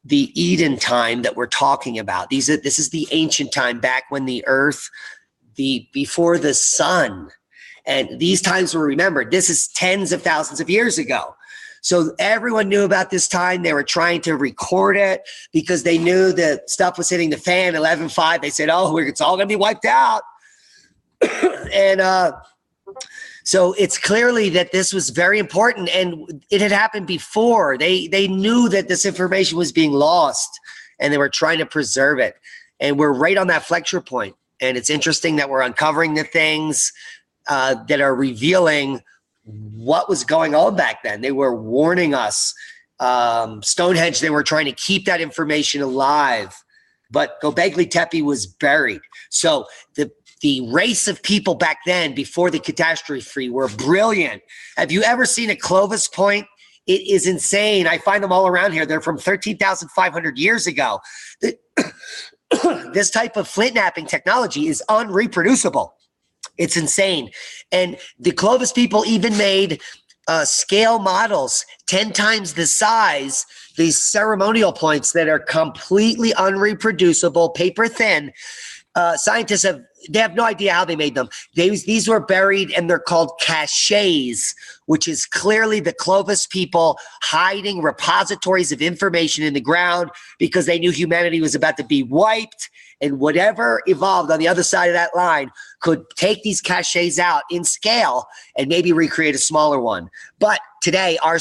[SPEAKER 2] the Eden time that we're talking about. This is the ancient time, back when the earth, before the sun. And these times were remembered. This is tens of thousands of years ago. So everyone knew about this time. They were trying to record it because they knew that stuff was hitting the fan. 11.5, they said, oh, it's all going to be wiped out. And so it's clearly that this was very important, and it had happened before. They knew that this information was being lost, and they were trying to preserve it. And we're right on that flexure point. And it's interesting that we're uncovering the things that are revealing what was going on back then. They were warning us. Stonehenge, they were trying to keep that information alive, but Göbekli Tepe was buried. So the race of people back then, before the catastrophe, were brilliant. Have you ever seen a Clovis point? It is insane. I find them all around here. They're from 13,500 years ago. This type of flint knapping technology is unreproducible. It's insane. And the Clovis people even made scale models 10 times the size, these ceremonial points that are completely unreproducible, paper thin. Scientists have no idea how they made them. These were buried, and they're called caches, which is clearly the Clovis people hiding repositories of information in the ground because they knew humanity was about to be wiped, and whatever evolved on the other side of that line could take these caches out in scale and maybe recreate a smaller one. But today, our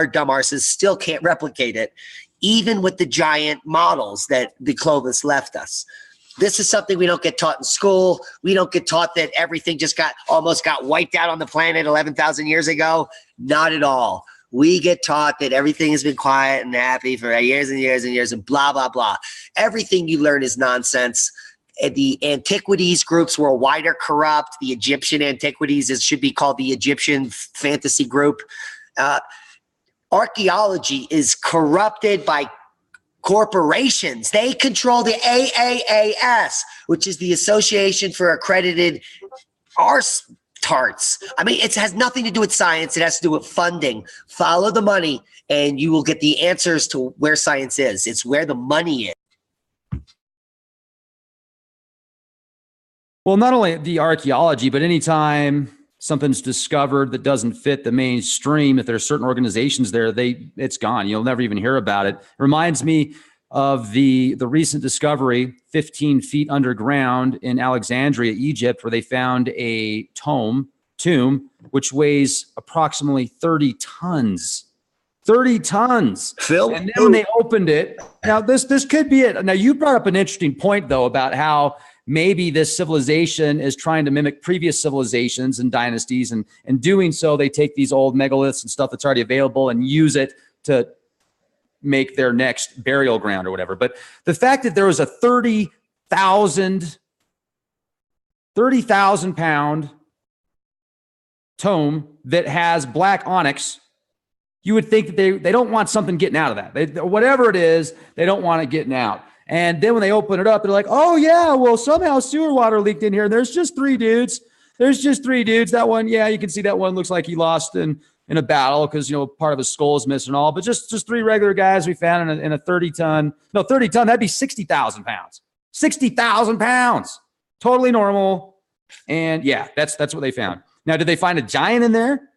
[SPEAKER 2] dumb arses still can't replicate it, even with the giant models that the Clovis left us. This is something we don't get taught in school. We don't get taught that everything just almost got wiped out on the planet 11,000 years ago. Not at all. We get taught that everything has been quiet and happy for years and years and years and blah, blah, blah. Everything you learn is nonsense. The antiquities groups worldwide are corrupt. The Egyptian antiquities, it should be called the Egyptian fantasy group. Archaeology is corrupted by corporations. They control the AAAS, which is the Association for Accredited Arse Tarts. I mean, it has nothing to do with science. It has to do with funding. Follow the money, and you will get the answers to where science is. It's where the money is.
[SPEAKER 1] Well, not only the archaeology, but anytime something's discovered that doesn't fit the mainstream, if there's certain organizations there, it's gone. You'll never even hear about it. It reminds me of the recent discovery 15 feet underground in Alexandria, Egypt, where they found a tomb, which weighs approximately 30 tons. 30 tons.
[SPEAKER 2] Phil?
[SPEAKER 1] And then when they opened it, now this could be it. Now, you brought up an interesting point, though, about how maybe this civilization is trying to mimic previous civilizations and dynasties, and in doing so, they take these old megaliths and stuff that's already available and use it to make their next burial ground or whatever. But the fact that there was a 30,000 pound tome that has black onyx you would think that they don't want something getting out of that. Whatever it is, they don't want it getting out. And then when they open it up, they're like, oh, yeah, well, somehow sewer water leaked in here. And there's just 3 dudes. That one, yeah, you can see that one looks like he lost in a battle because, part of his skull is missing and all. But just 3 regular guys we found in a 30-ton. No, 30-ton, that'd be 60,000 pounds. 60,000 pounds. Totally normal. And, yeah, that's what they found. Now, did they find a giant in there?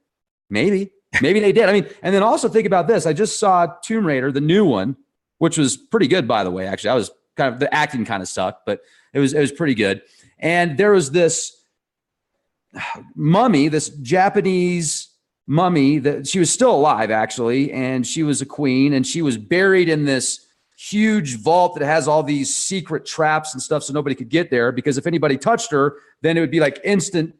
[SPEAKER 1] Maybe they did. I mean, and then also think about this. I just saw Tomb Raider, the new one, which was pretty good, by the way. Actually, I was the acting kind of sucked, but it was pretty good. And there was this mummy, this Japanese mummy that she was still alive, actually. And she was a queen, and she was buried in this huge vault that has all these secret traps and stuff so nobody could get there, because if anybody touched her, then it would be like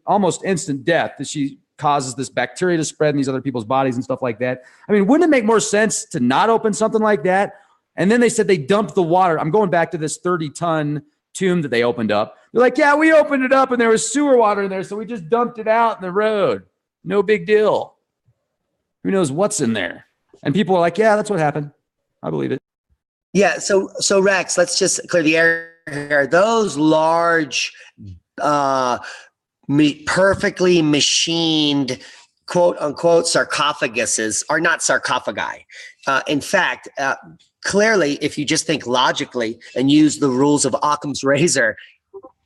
[SPEAKER 1] almost instant death, that she causes this bacteria to spread in these other people's bodies and stuff like that. I mean, wouldn't it make more sense to not open something like that? And then they said they dumped the water. I'm going back to this 30-ton tomb that they opened up. They're like, yeah, we opened it up and there was sewer water in there, so we just dumped it out in the road. No big deal. Who knows what's in there? And people are like, yeah, that's what happened. I believe it.
[SPEAKER 2] Yeah. So Rex, let's just clear the air here. Those large, perfectly machined, quote unquote, sarcophaguses are not sarcophagi. In fact, clearly, if you just think logically and use the rules of Occam's razor,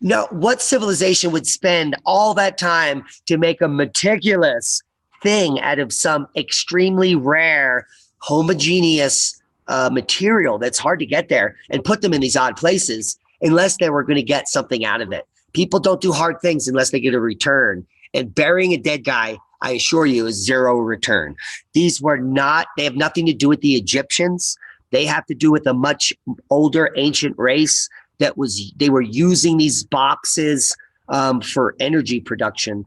[SPEAKER 2] no, what civilization would spend all that time to make a meticulous thing out of some extremely rare, homogeneous material that's hard to get there and put them in these odd places unless they were going to get something out of it? People don't do hard things unless they get a return. And burying a dead guy, I assure you, is zero return. They have nothing to do with the Egyptians. They have to do with a much older ancient race they were using these boxes for energy production.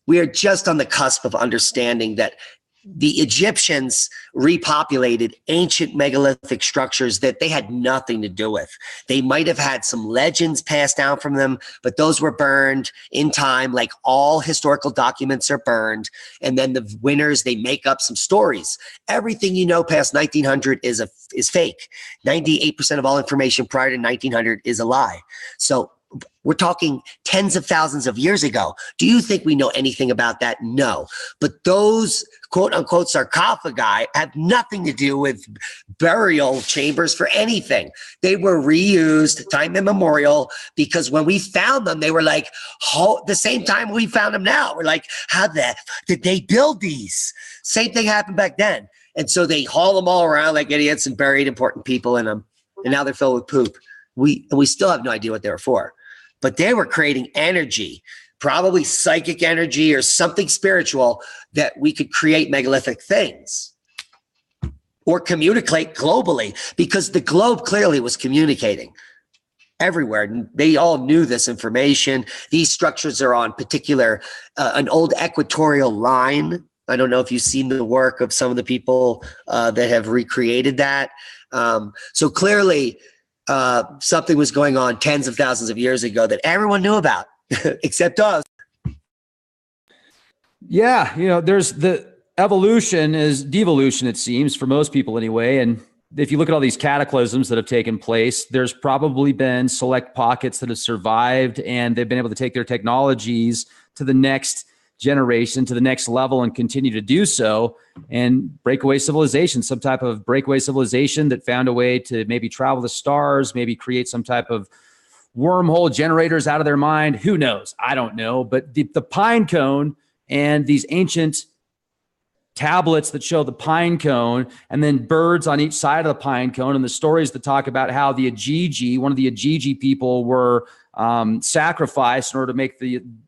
[SPEAKER 2] We are just on the cusp of understanding that the Egyptians repopulated ancient megalithic structures that they had nothing to do with. They might have had some legends passed down from them, but those were burned in time, like all historical documents are burned. And then the winners, they make up some stories. Everything you know past 1900 is fake. 98% of all information prior to 1900 is a lie. So we're talking tens of thousands of years ago. Do you think we know anything about that? No. But those quote unquote sarcophagi have nothing to do with burial chambers for anything. They were reused time immemorial, because when we found them, they were like, the same time we found them now. We're like, how did they build these? Same thing happened back then. And so they haul them all around like idiots and buried important people in them. And now they're filled with poop. We still have no idea what they were for. But they were creating energy, probably psychic energy or something spiritual, that we could create megalithic things or communicate globally, because the globe clearly was communicating everywhere. They all knew this information. These structures are on an old equatorial line. I don't know if you've seen the work of some of the people that have recreated that. So clearly, something was going on tens of thousands of years ago that everyone knew about except us.
[SPEAKER 1] Yeah. There's the evolution is devolution, it seems, for most people anyway. And if you look at all these cataclysms that have taken place, there's probably been select pockets that have survived, and they've been able to take their technologies to the next generation, to the next level, and continue to do so, and breakaway civilization, some type of breakaway civilization that found a way to maybe travel the stars, maybe create some type of wormhole generators out of their mind. Who knows? I don't know. But the pine cone and these ancient tablets that show the pine cone, and then birds on each side of the pine cone, and the stories that talk about how the one of the v.i.a.g.r.a people were sacrificed in order to make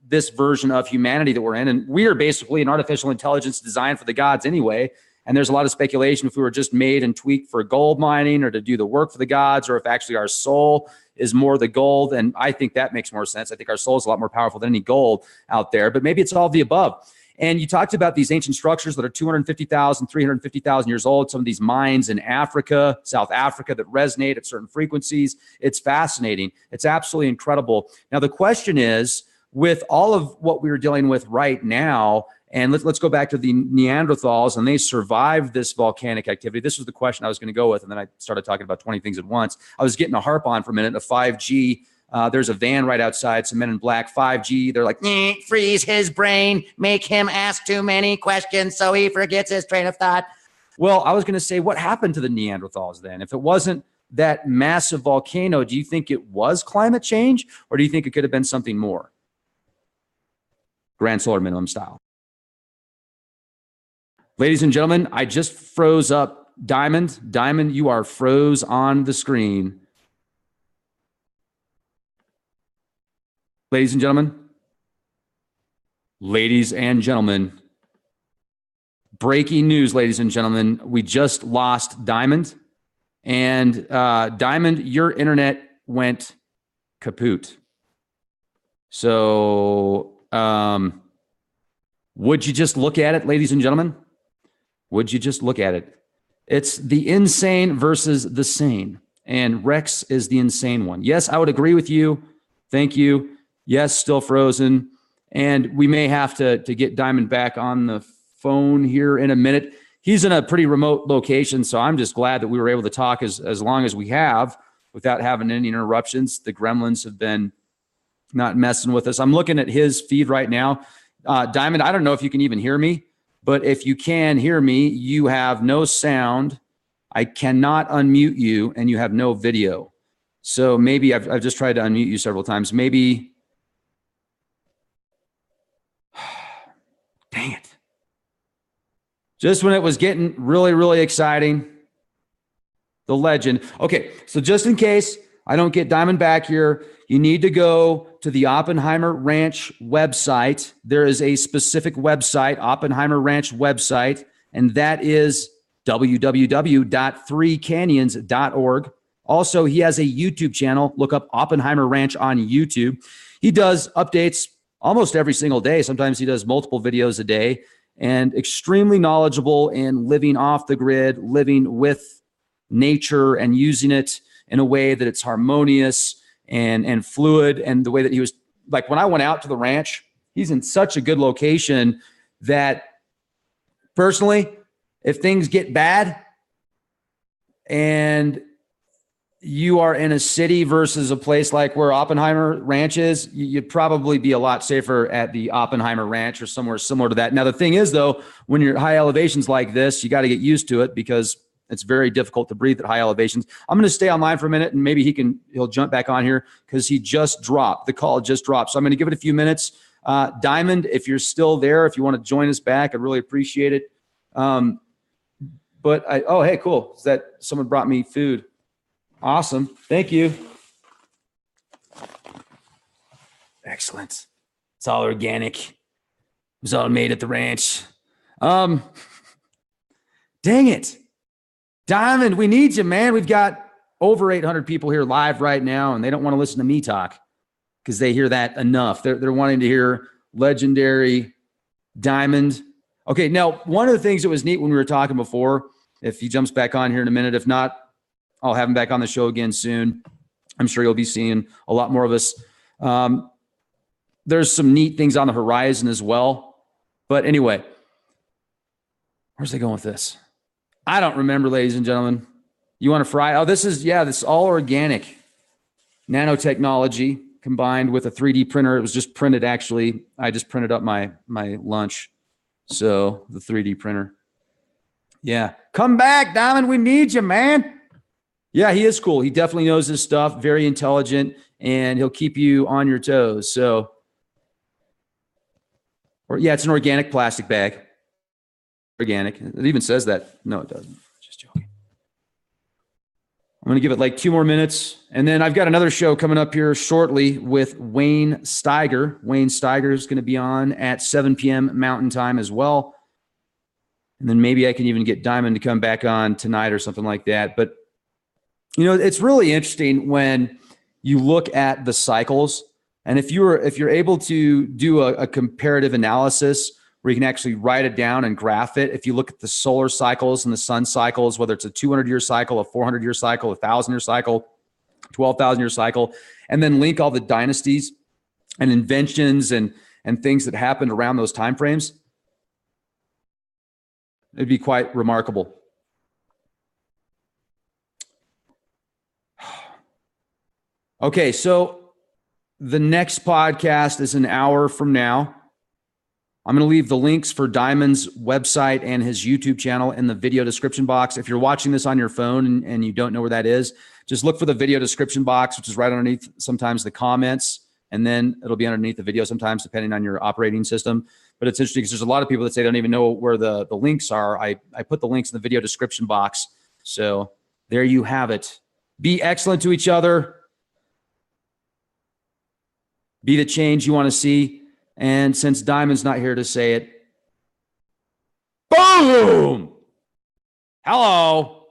[SPEAKER 1] this version of humanity that we're in. And we are basically an artificial intelligence designed for the gods anyway. And there's a lot of speculation if we were just made and tweaked for gold mining or to do the work for the gods, or if actually our soul is more the gold. And I think that makes more sense. I think our soul is a lot more powerful than any gold out there, but maybe it's all of the above. And you talked about these ancient structures that are 250,000, 350,000 years old. Some of these mines in Africa, South Africa, that resonate at certain frequencies. It's fascinating. It's absolutely incredible. Now, the question is, with all of what we're dealing with right now, And let's go back to the Neanderthals, and they survived this volcanic activity. This was the question I was going to go with, and then I started talking about 20 things at once. I was getting a harp on for a minute, a 5G. There's a van right outside, some men in black, 5G. They're like, freeze his brain, make him ask too many questions so he forgets his train of thought. Well, I was going to say, what happened to the Neanderthals then? If it wasn't that massive volcano, do you think it was climate change, or do you think it could have been something more? Grand solar minimum style. Ladies and gentlemen, I just froze up Diamond. Diamond, you are froze on the screen. Ladies and gentlemen, breaking news, ladies and gentlemen, we just lost Diamond. And Diamond, your internet went kaput. So would you just look at it, ladies and gentlemen? Would you just look at it? It's the insane versus the sane. And Rex is the insane one. Yes, I would agree with you. Thank you. Yes, still frozen. And we may have to get Diamond back on the phone here in a minute. He's in a pretty remote location, so I'm just glad that we were able to talk as long as we have without having any interruptions. The gremlins have been not messing with us. I'm looking at his feed right now. Diamond, I don't know if you can even hear me, but if you can hear me, you have no sound. I cannot unmute you, and you have no video. So maybe I've just tried to unmute you several times. Maybe. Dang it. Just when it was getting really, really exciting, the legend. Okay, so just in case I don't get Diamond back here, you need to go to the Oppenheimer Ranch website. There is a specific website, Oppenheimer Ranch website, and that is www.3canyons.org. Also, he has a YouTube channel. Look up Oppenheimer Ranch on YouTube. He does updates almost every single day. Sometimes he does multiple videos a day, and extremely knowledgeable in living off the grid, living with nature and using it in a way that it's harmonious and fluid. And the way that he was, like when I went out to the ranch, he's in such a good location that personally, if things get bad and you are in a city versus a place like where Oppenheimer Ranch is, you'd probably be a lot safer at the Oppenheimer Ranch or somewhere similar to that. Now, the thing is, though, when you're at high elevations like this, you got to get used to it because it's very difficult to breathe at high elevations. I'm going to stay online for a minute, and maybe he'll jump back on here because he just dropped. The call just dropped. So I'm going to give it a few minutes. Diamond, if you're still there, if you want to join us back, I'd really appreciate it. Oh, hey, cool. Is that someone brought me food? Awesome. Thank you. Excellent. It's all organic. It was all made at the ranch. Dang it. Diamond, we need you, man. We've got over 800 people here live right now, and they don't want to listen to me talk because they hear that enough. They're wanting to hear legendary Diamond. Okay, now, one of the things that was neat when we were talking before, if he jumps back on here in a minute, if not, I'll have him back on the show again soon. I'm sure you'll be seeing a lot more of us. There's some neat things on the horizon as well. But anyway, where's they going with this? I don't remember, ladies and gentlemen. You want to fry? Oh, this is all organic. Nanotechnology combined with a 3D printer. It was just printed, actually. I just printed up my lunch. So the 3D printer. Yeah. Come back, Diamond. We need you, man. Yeah, he is cool. He definitely knows his stuff, very intelligent, and he'll keep you on your toes. So, it's an organic plastic bag. Organic. It even says that. No, it doesn't. Just joking. I'm going to give it like 2 more minutes, and then I've got another show coming up here shortly with Wayne Steiger. Wayne Steiger is going to be on at 7 p.m. Mountain Time as well. And then maybe I can even get Diamond to come back on tonight or something like that. But it's really interesting when you look at the cycles, and if you're able to do a comparative analysis where you can actually write it down and graph it. If you look at the solar cycles and the sun cycles, whether it's a 200-year cycle, a 400-year cycle, a 1,000-year cycle, 12,000-year cycle, and then link all the dynasties and inventions and things that happened around those timeframes, It'd be quite remarkable. Okay, so the next podcast is an hour from now. I'm going to leave the links for Diamond's website and his YouTube channel in the video description box. If you're watching this on your phone and you don't know where that is, just look for the video description box, which is right underneath sometimes the comments, and then it'll be underneath the video sometimes, depending on your operating system. But it's interesting because there's a lot of people that say they don't even know where the links are. I put the links in the video description box. So there you have it. Be excellent to each other. Be the change you want to see. And since Diamond's not here to say it, boom! Hello.